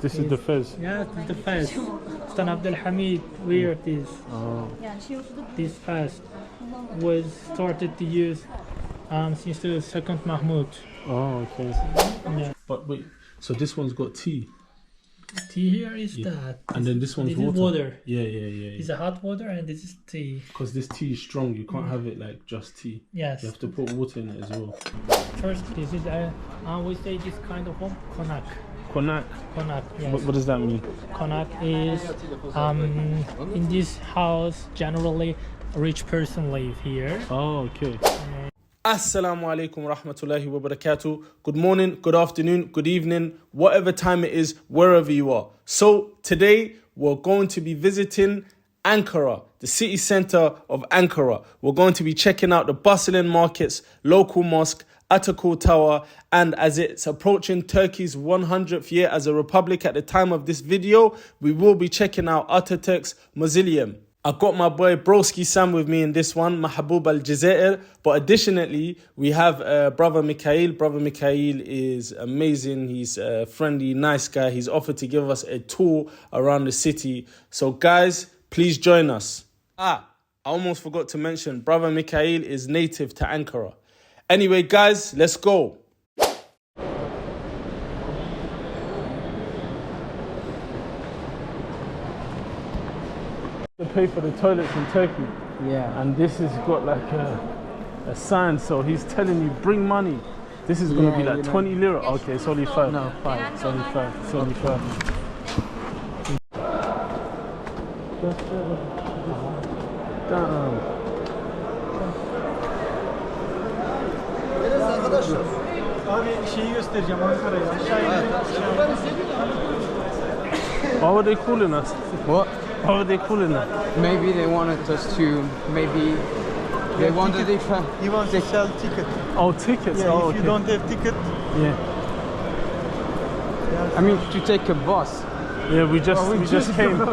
This is the Fez. Yeah, this is the Fez. Sultan Abdul Hamid wear this. Oh. This Fez was started to use since the second Mahmud. Oh, okay. Yeah. But wait, so this one's got tea. Tea here is that. And then this one's this water. Is water. Yeah. It's a hot water and this is tea. Because this tea is strong, you can't have it like just tea. Yes. You have to put water in it as well. First, this is we say this kind of home, konak. Konak. Konak, yes. What does that mean? Konak is in this house generally a rich person live here. Oh, okay. Assalamu alaikum wa rahmatullahi wa barakatuh. Good morning, good afternoon, good evening, whatever time it is, wherever you are. So today we're going to be visiting Ankara, the city center of Ankara. We're going to be checking out the bustling markets, local mosque, Ataturk Tower, and as it's approaching Turkey's 100th year as a republic at the time of this video, we will be checking out Ataturk's mausoleum. I got my boy Broski Sam with me in this one, Mahaboub Al-Jazair. But additionally, we have brother Mikhail. Brother Mikhail is amazing. He's a friendly, nice guy. He's offered to give us a tour around the city. So guys, please join us. I almost forgot to mention, brother Mikhail is native to Ankara. Anyway, guys, let's go. To pay for the toilets in Turkey. Yeah. And this has got like a sign, so he's telling you bring money. This is going to be like 20 lira. Okay, it's only 5. No, 5. It's only 5. It's only 5. Damn. Abi şeyi göstereceğim Ankara'yı. Why were they calling us? What? Why were they calling us? Maybe they wanted us to, maybe they wanted if He wants to sell ticket. Oh, tickets. Yeah, Oh, if okay. you don't have ticket, Yeah. I mean to take a bus. Yeah, we just came. We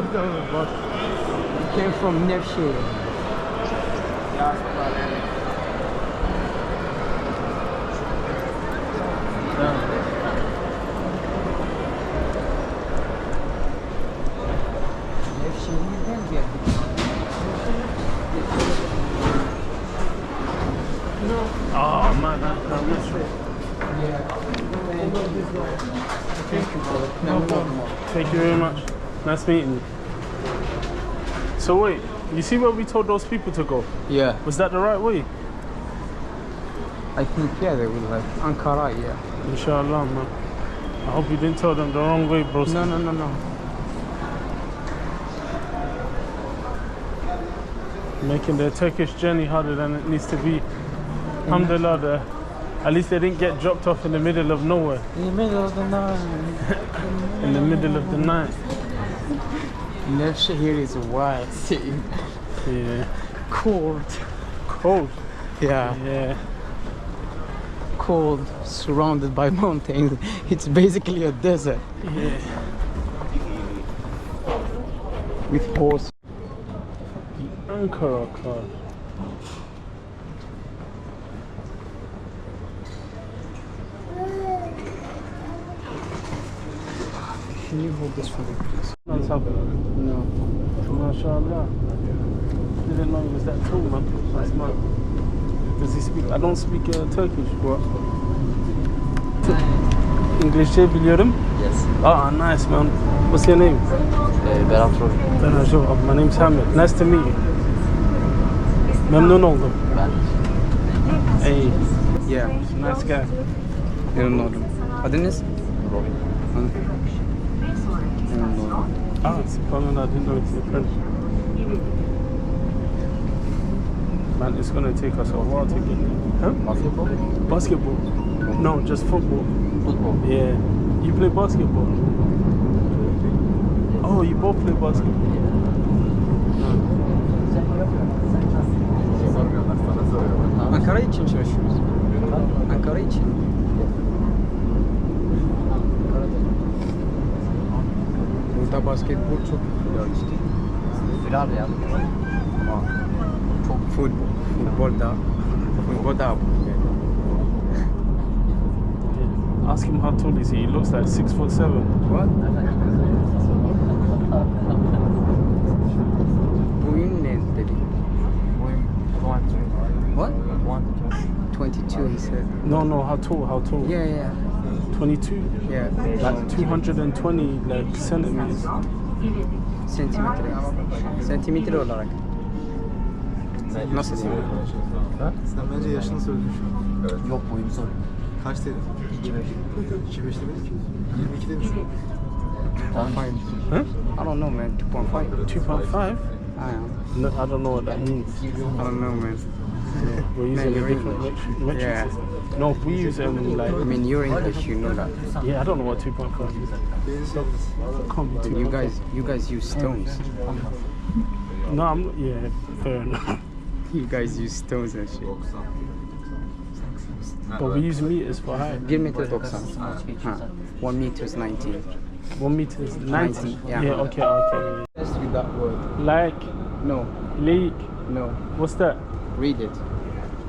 came from Nevşehir. Nevşehir'den geldik. Oh man, that's Thank you very much. Nice meeting you. So wait, you see where we told those people to go? Yeah, Was that the right way? I think they will like Ankara, yeah. Inshallah, man. I hope you didn't tell them the wrong way, bro. No. Making their Turkish journey harder than it needs to be. Alhamdulillah, at least they didn't get dropped off in the middle of nowhere. In the middle of the night. In the middle of the night. Nevşehir is a wild city. Yeah. Cold. Cold. Yeah. Cold, surrounded by mountains. It's basically a desert. Yeah. With horse. The Ankara Club. Can you hold this for me, please? Let's have it. No. MashaAllah. Didn't know he was that tall, man. That's mad. Does he speak? I don't speak Turkish, but İngilizce biliyorum. Yes. Ah, nice, man. What's your name? Berat Roy. My name's Hamid. Nice to meet you. Memnun oldum. Ben. Hey, Yeah. nice guy. Memnun oldum. Adınız? Roy. Ah, subhanallah, I didn't know it's your friend. Man, it's gonna take us a while to get there. Huh? Basketball? Basketball? No, just football. Football. Yeah. You play basketball? Oh, you both play basketball? Ankara için çalışıyoruz. Ankara için. Burada basketbol çok popüler işte. Firar ya. Ama Çok futbol da popüler. Ask him how tall is he? He looks like 6'7". What? Boyun ne dedi? Boyum 120. What? 120. 22 he said. No, how tall? How tall? Yeah. 22? Yeah. Like 220 like centimeters. Sentimetre. Sentimetre olarak. Nasıl söylüyor? Sen bence yaşını söyledin şu an. Yok boyum soruyor. Kaç dedin? 25. 25 demedik ki. 22 demişsin. 2.5. Huh? I don't know, man. 2.5. 2.5? I am. No, I don't know what that means. I don't know, man. We're using Man, a you're different English. metric Yeah. system. No, we use like. I mean, you're English, you know that. Yeah, I don't know what 2.5 is. Beni söyledin. Can't be 2.5. You guys use stones. No, I'm not. Yeah, fair enough. You guys use stones and shit. But we use meters for height. 1 metre 90. Ha. 1 meter is 19. 1 meter is 90. yeah. Yeah, okay. Just with that word. Like, No. laik. No. What's that? Read it.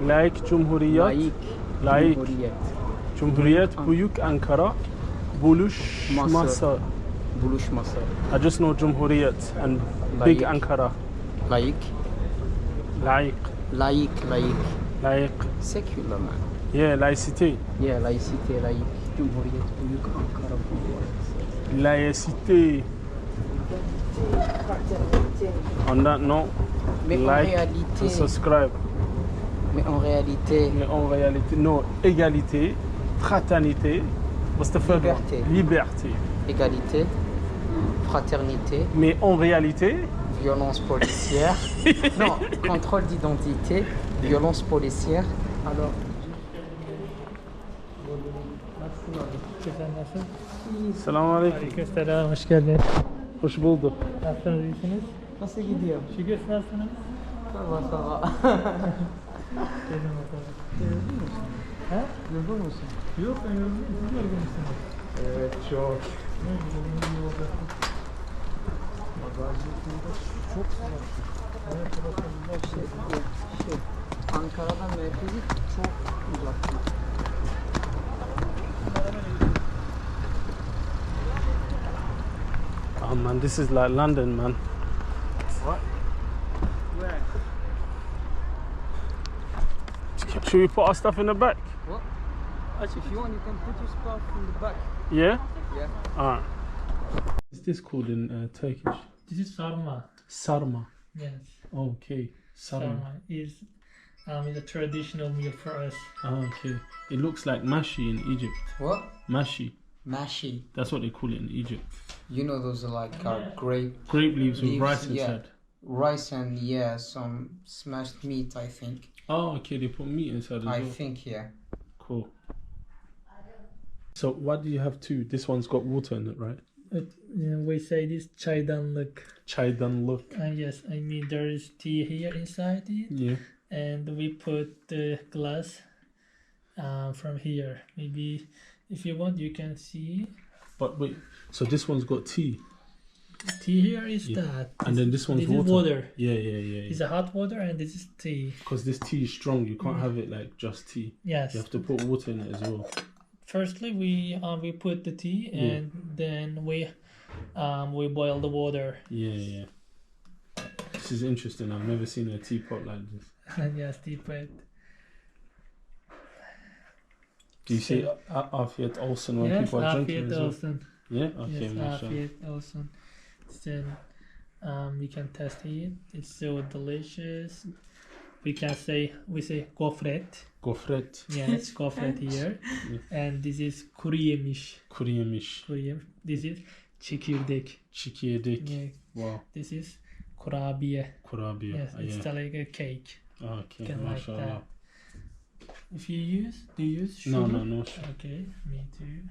Laik Cumhuriyet. Laik. Laik. Cumhuriyet. Cumhuriyet Büyük Ankara. Buluşması. Buluşması. I just know Cumhuriyet and Laik. Big Ankara. Laik. Laik. Laik. Laik. Secular, man. Yeah, laïcité. Yeah, laicite, laik. Cumhuriyet Büyük Ankara. Laïcité. On that note, Mais en like réalité, and subscribe. mais en réalité, Mais en réalité, non, égalité, fraternité. What's the third Liberté. one? Liberté. égalité, fraternité, Mais en réalité, violence policière, non, contrôle d'identité, violence policière. Alors, Selamun aleyküm. Aleykümselam, hoş geldin. Hoş bulduk. Nasılsınız, iyisiniz? nasıl gidiyor? Şükür, siz nasılsınız? Sağ. Gelin bakalım. He? Yorgun musun? Yok, ben yorgunum, siz yorgun musunuz? Evet, çok. Çok sıcak. Evet, burası güzel bir şey. Ankara'dan merkezi çok uzak. Oh man, this is like London, man. What? Where? Should we put our stuff in the back? What? Actually, if you want, you can put your stuff in the back. Yeah? Yeah. Alright. What's this called in Turkish? This is sarma. Sarma. Yes. Okay. Sarma. Sarma is a traditional meal for us. Oh, okay. It looks like mashi in Egypt. What? Mashi. Mashi. That's what they call it in Egypt. You know those are like grape Grape leaves with rice yeah. inside. Rice and yeah, some smashed meat, I think. Oh, okay. They put meat inside as I well. think, yeah. Cool. So why do you have two? This one's got water in it, right? We say this çaydanlık. Çaydanlık. Yes, I mean there is tea here inside it, Yeah. and we put the glass from here. Maybe if you want, you can see. But wait, so this one's got tea. Tea here is Yeah. that. And then this one's this water. is water. Yeah. It's a hot water, and this is tea. Because this tea is strong. You can't have it like just tea. Yes. You have to put water in it as well. Firstly, we put the tea, and then we boil the water. Yeah. This is interesting. I've never seen a teapot like this. Yes, tea pot. Do you say Afiyet Olsun when Yes, people are drinking Afiyet as well? Olsun. Yeah? Okay, Yes, mashallah. Afiyet Olsun. Then we can test it. It's so delicious. We say gofret. Gofret. Yes, gofret here. And this is kuru yemiş. Kuru yemiş. This is çekirdek. Çekirdek. Yeah. Wow. This is kurabiye. Kurabiye. Yes, it's like a cake. Okay, Can like mashallah. that. If you do you use sugar? No. Okay, me too.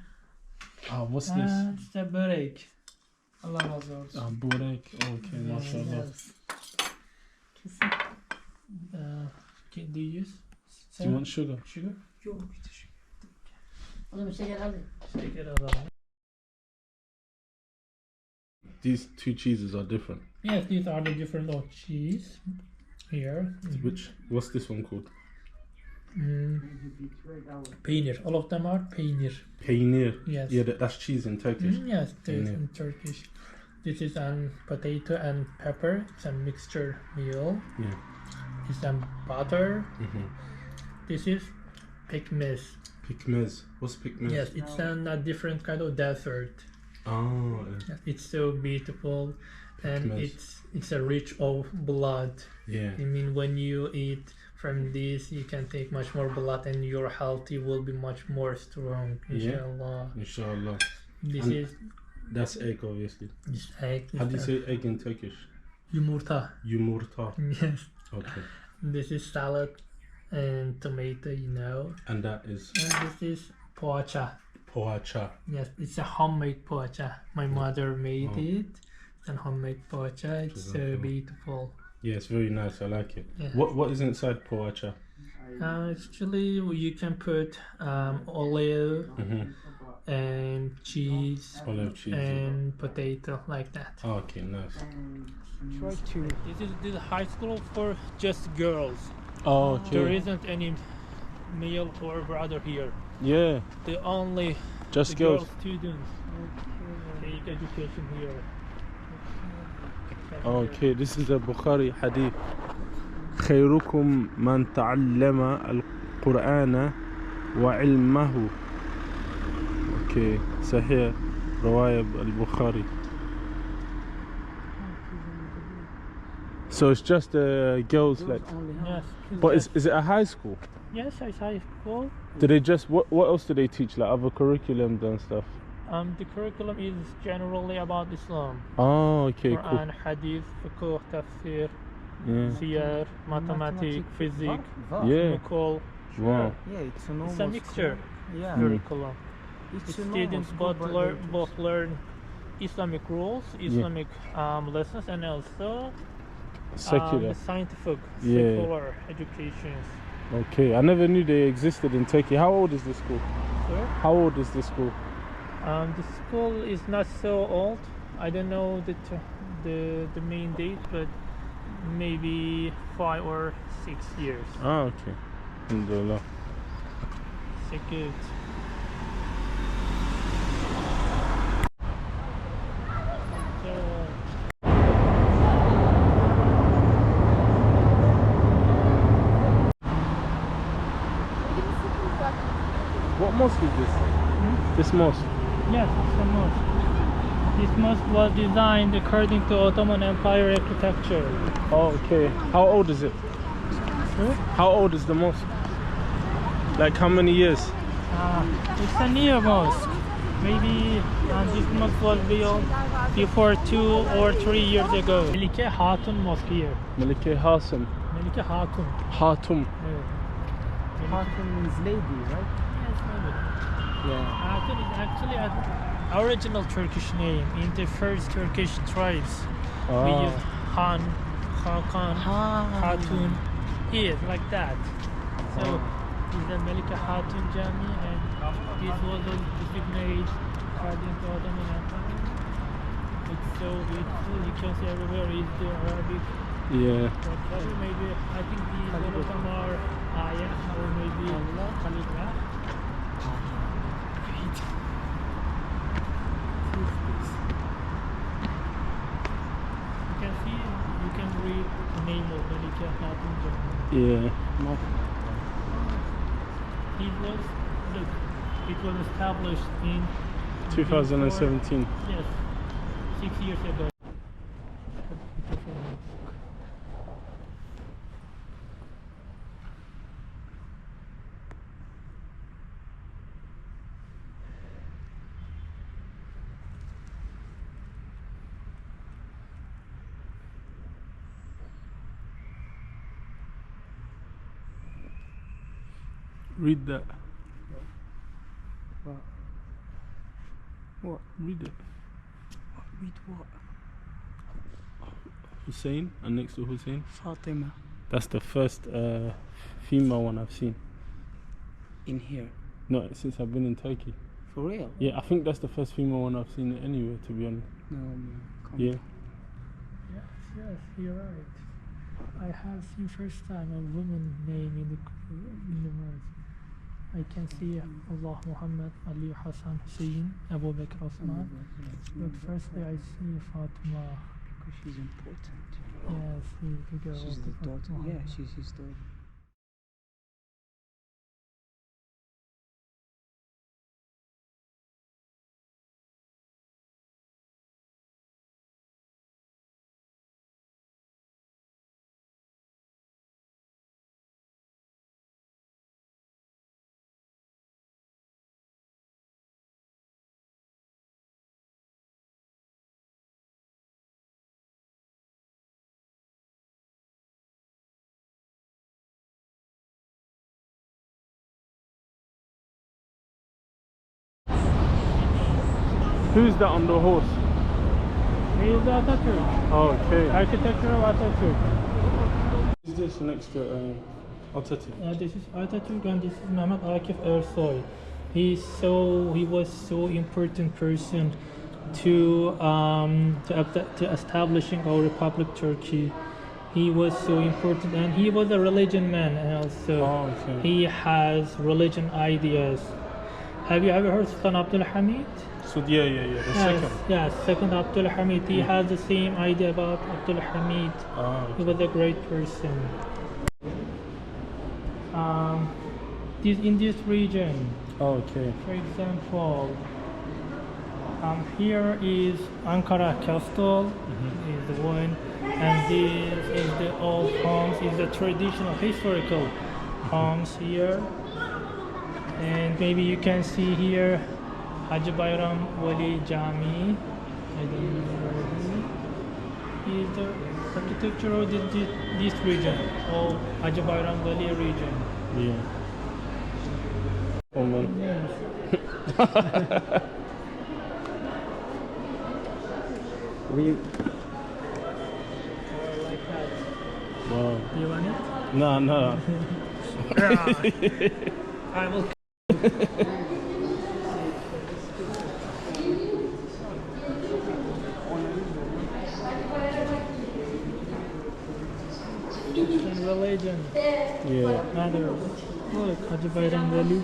What's this? İşte börek. Allah razı olsun. Burek. Okay, mashallah. Yes. Do you use? Do you want sugar? Sugar? Yok, bir de sugar. Oğlum şeker alayım. Şeker alalım. These two cheeses are different. Yes, these are the different cheese here. What's this one called? Peynir. All of them are peynir. Peynir. Yes. Yeah, that's cheese in Turkish. Yes, there's Peynir. in Turkish. This is potato and pepper. It's a mixture meal. Yeah. It's butter. Mm-hmm. This is pekmez. Pekmez. What's pekmez? Yes, it's a different kind of dessert. Oh. Yeah, it's so beautiful, and Pekmez. it's a rich of blood. Yeah. I mean, when you eat from this, you can take much more blood, and your health will be much more strong. Inshallah. Inshallah. This And is that's egg, obviously. this egg. How do you say egg in Turkish? Yumurta. Yumurta. Yes. Okay. This is salad and tomato, you know. And that is And this is poğaça. poğaça. Yes, it's a homemade poğaça. My mother made Oh. it. It's a homemade poğaça. It's so Jazakallah. beautiful. Yeah, it's very nice. I like it. Yeah. What is inside poğaça? Actually, you can put olive Mm-hmm. and cheese Olive cheese. and potato like that. Oh, okay, nice. Try to. This is high school for just girls. Oh, There okay. isn't any male or brother here. Yeah, The only just the girls. girl students take education here. Okay, this is a Bukhari hadith. خيركم من تعلم القرآن وعلمه. Okay, صحيح. رواية البخاري. So it's just girls, like. Yes. But is it a high school? Yes, it's high school. Do they just what else do they teach, like other curriculums and stuff? The curriculum is generally about Islam. Oh, okay, cool. Quran, Hadith, Fiqh, Tafsir, Yeah. Siyar, Mathematics, Physics, Yeah. Nucol. Wow. Yeah, it's a normal. It's a mixture Yeah. curriculum. It's The a students normal school, both learn Islamic rules, Islamic lessons, and also Secular. scientific, Yeah. secular educations. Okay, I never knew they existed in Turkey. How old is the school? Sir? How old is the school? The school is not so old. I don't know the main date, but maybe 5 or 6 years. Ah, okay. Alhamdulillah. So good. What mosque is this? This mosque. Yes, it's a mosque. This mosque was designed according to Ottoman Empire architecture. Oh, okay. How old is it? Sure. How old is the mosque? Like how many years? It's a new mosque. Maybe this mosque was built before 2 or 3 years ago. Melike Hatun Mosque here. Melike Hasim. Melike Hatun. Hatum. Hatun means lady, right? Yes, maybe. Yeah. Hatun is actually an original Turkish name in the first Turkish tribes. We use Han, Hakan, Hatun. Yes, like that. So it's the Melike Hatun Jami, and this was a designated according to Ottoman Empire. It's so beautiful. You can see everywhere is the Arabic. Yeah. Maybe I think these all of them are ayah or maybe calligraph. You can see, you can read the name of Melike Hatun Jami. Yeah. It was established in 2017. Yes, 6 years ago. Read that. What? Read it. Read what? Hussein, and next to Hussein. Fatima. That's the first female one I've seen. In here. No, since I've been in Turkey. For real? Yeah, I think that's the first female one I've seen anywhere, to be honest. No, Yeah. Yes, you're right. I have seen first time a woman name in the world. I can see Allah, Muhammad, Ali, Hassan, Hussein, Abu Bakr, Osman. But firstly, I see Fatima. Because she's important. Yes, the girl. She's of the Prophet daughter. Yeah, Muhammad. she's his daughter. Who's that on the horse? He is the Ataturk. Okay. Architecture of Ataturk. Is this next to Atatürk? This is Ataturk and this is Mehmet Akif Ersoy. He was so important person to establishing our Republic Turkey. He was so important and he was a religion man and also he has religion ideas. Have you ever heard Sultan Abdul Hamid? So yeah. The second. Yes, second Abdul Hamid. He has the same idea about Abdul Hamid. He was a great person. In this region, Okay. for example, here is Ankara Castle, is the one, and this is the old homes, is the traditional historical homes here. And maybe you can see here Hacı Bayram Veli Jami. I don't know where it is. The architecture of this region, or Hacı Bayram Veli region. Yeah. Oh man. Yes. Like that. Wow. Do you want it? No. I will. Religion Yeah. matters. Look, Hacı Bayram Veli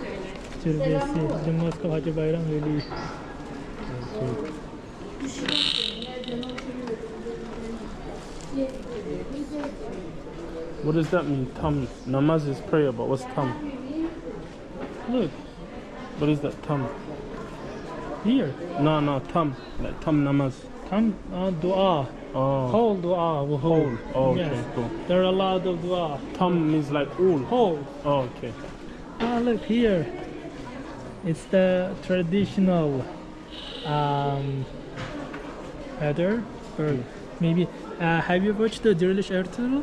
Türbesi, the mosque of Hacı Bayram Veli. What does that mean? Tam. Namaz is prayer, but what's tam? Look, What is that tam? here, No, tam. Like tam namaz. come dua, Oh. whole dua, whole. Oh, okay, Yes. cool. There are a lot of dua. Tam means like all. Whole. Oh, okay. Look here. It's the traditional header, or maybe. Have you watched the Dirilish Ertuğrul?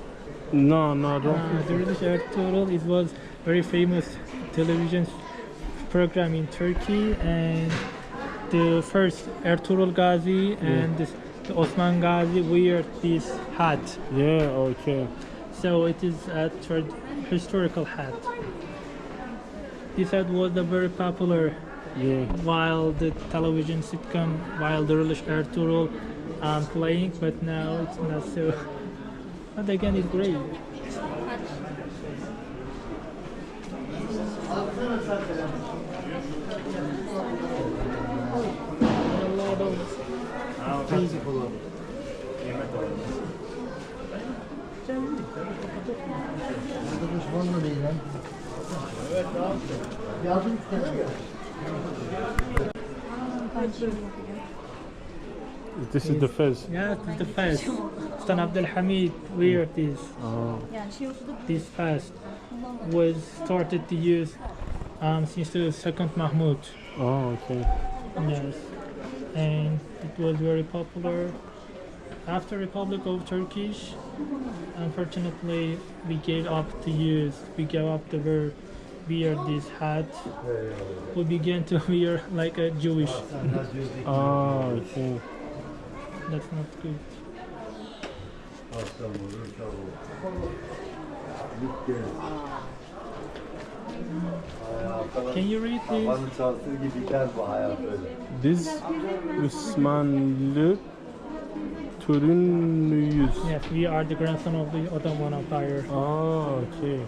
No, I don't. Dirilish Ertuğrul, it was very famous television program in Turkey, and the first Ertuğrul Gazi and the Osman Gazi wear this hat. Yeah, okay. So it is a historical hat. This hat was very popular Yeah. while the television sitcom, while the Dirilish Ertuğrul playing, but now it's not so. But again, it's great. A lot of This is the fez. yeah, it's the fast. Sultan Abdul Hamid wear this. Oh. This fast was started to use since the second Mahmud. Oh, okay. Yes, and it was very popular. After Republic of Turkish, unfortunately, we gave up the wear this hat. We began to wear like a Jewish. Oh, okay. That's not good. Can you read this? Havanın çaldığı gibi biter bu hayat öyle. This Osmanlı Torunuyuz. Yes, we are the grandson of the Ottoman Empire. Oh, okay.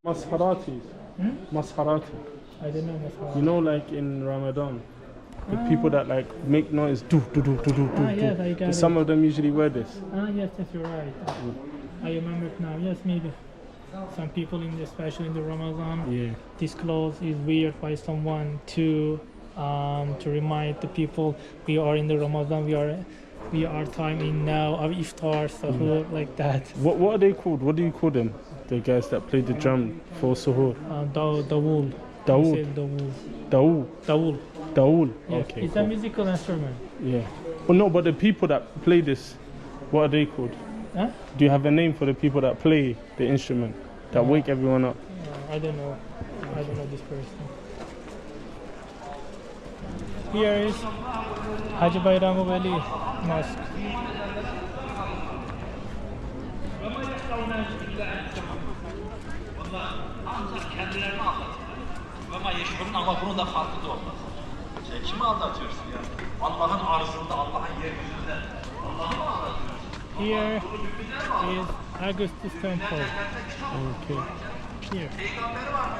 Masharati. Masharati. I don't know what's You know, like in Ramadan, the people that like make noise, do. Yes, I got Some it. of them usually wear this. Yes, you're right. I remember it now. Yes, maybe. Some people, especially in the Ramadan, Yeah. this clothes is weird by someone to remind the people we are in the Ramadan. We are time in now of iftar, sahur, like that. What are they called? What do you call them? The guys that play the drum for suhoor. Dawul. Dawood. Dawul. Dawood. Dawul. Dawood. Yes, Okay. it's a musical instrument. Yeah. But no, but the people that play this, what are they called? Huh? Do you have a name for the people that play the instrument that wake everyone up? I don't know. I don't know this person. Here is Hacı Bayram Veli Mosque. Ama yeşilin ama bunu da farklı da olmaz. Kimi aldatıyorsun ya? Allah'ın arzında, Allah'ın yeryüzünde. Allah'ı mı aldatıyorsun? Here is Augustus Temple. Okay. Here. Peygamberi var mı?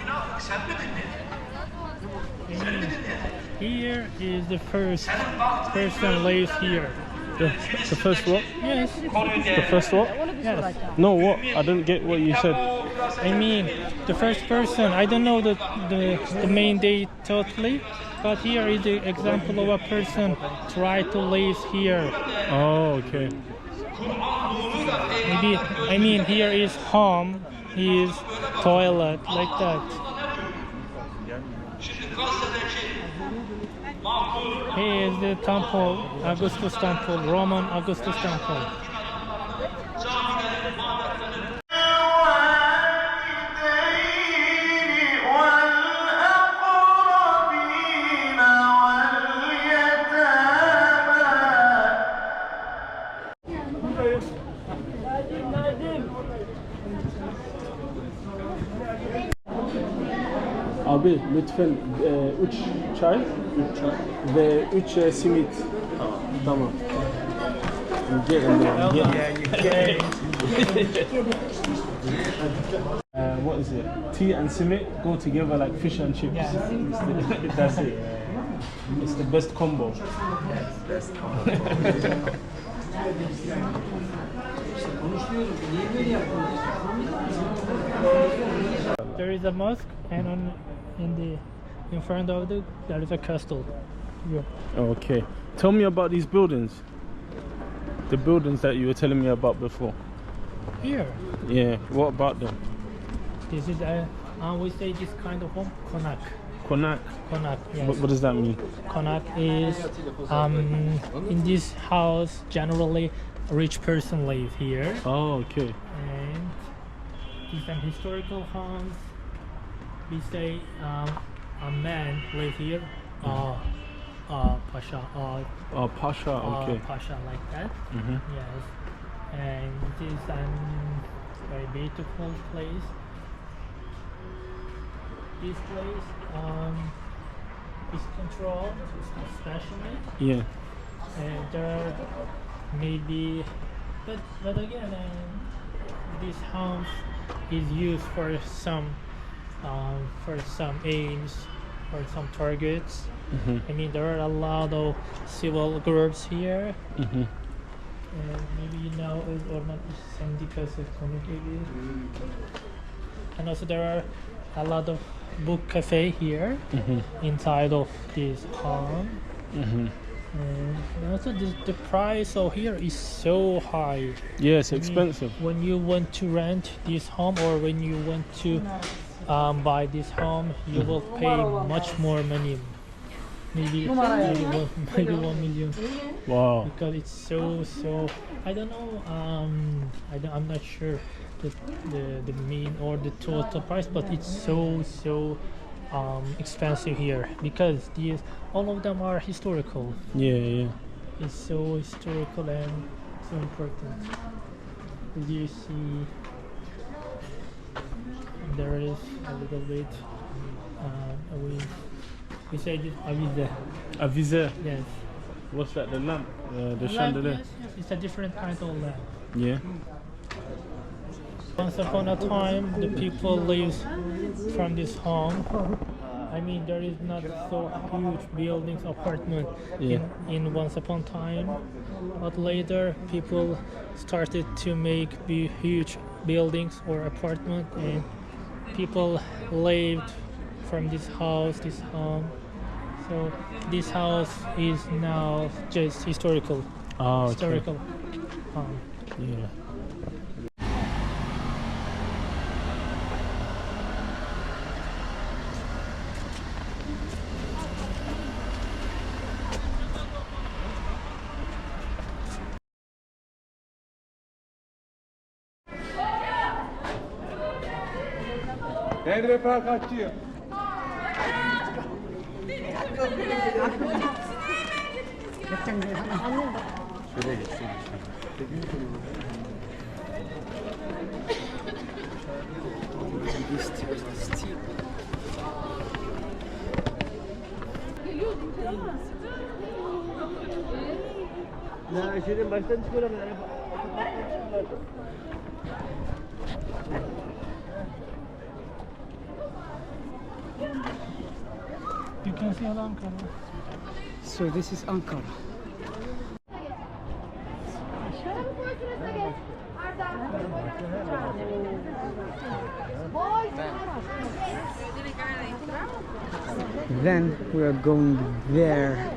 Günah sen mi dinledin? Here is the first person lives here. The first what? Yes. The first what? Yes. No, what? I didn't get what you said. I mean, the first person. I don't know the main date totally, but here is the example of a person try to live here. Oh, okay. Maybe I mean here is home, is toilet, like that. Here is the temple, Augustus Temple, Roman Augustus Temple. Abi lütfen 3 çay ve 3 simit. Tamam. Get in there. What is it? Tea and simit go together like fish and chips. Yeah. That's it. It's the best combo. There is a mosque, and in front of there is a castle. Yeah. Okay. Tell me about these buildings. The buildings that you were telling me about before. Here, Yeah. What about them? this is we say this kind of home, konak. Konak. Konak, yes. What does that mean? Konak is in this house generally a rich person live here, Oh, okay. and it's an historical homes. We say a man live here, pasha, Oh, Pasha. Okay. pasha, like that. Mhm. Yes, and it is a very beautiful place. This place is controlled, especially, Yeah. and there may be, but again, this house is used for some aims, for some targets. I mean, there are a lot of civil groups here, and maybe you know it or not, syndicats of community. And also there are a lot of book cafe here inside of this home. And also the price of here is so high. Yeah, it's I mean, expensive. when you want to rent this home or when you want to buy this home, you will pay much more money. Maybe 1 million. Wow. Because it's so I don't know, I'm not sure the mean or the total price, but it's so expensive here because all of them are historical. Yeah. It's so historical and so important. You see there is a little bit. We say it avize. Avize. Yes. What's that? The lamp? The Lamp, chandelier? yes, it's a different kind of lamp. Yeah. Once upon a time, the people lives from this home. I mean, there is not so huge buildings, apartment in once upon time, but later people started to make huge buildings or apartment, and people lived from this house, this home. So this house is now just historical. Oh, okay. Historical home. Yeah. Ben refakatçiyim. Şuraya geçsin. Ya şeyden baştan çıkıyorum. You can see Ankara. So this is Ankara. Then we are going there.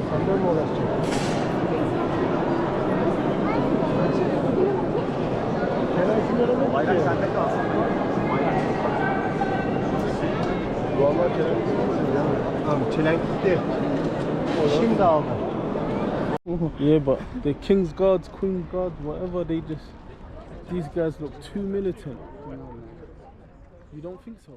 Senden mi uğraşacak? Bayrak sende kalsın. Vallahi çelenk tamam, çelenk gitti. Şimdi aldı. Yeah, but the king's guards, queen's guards, whatever, these guys look too militant. You don't think so?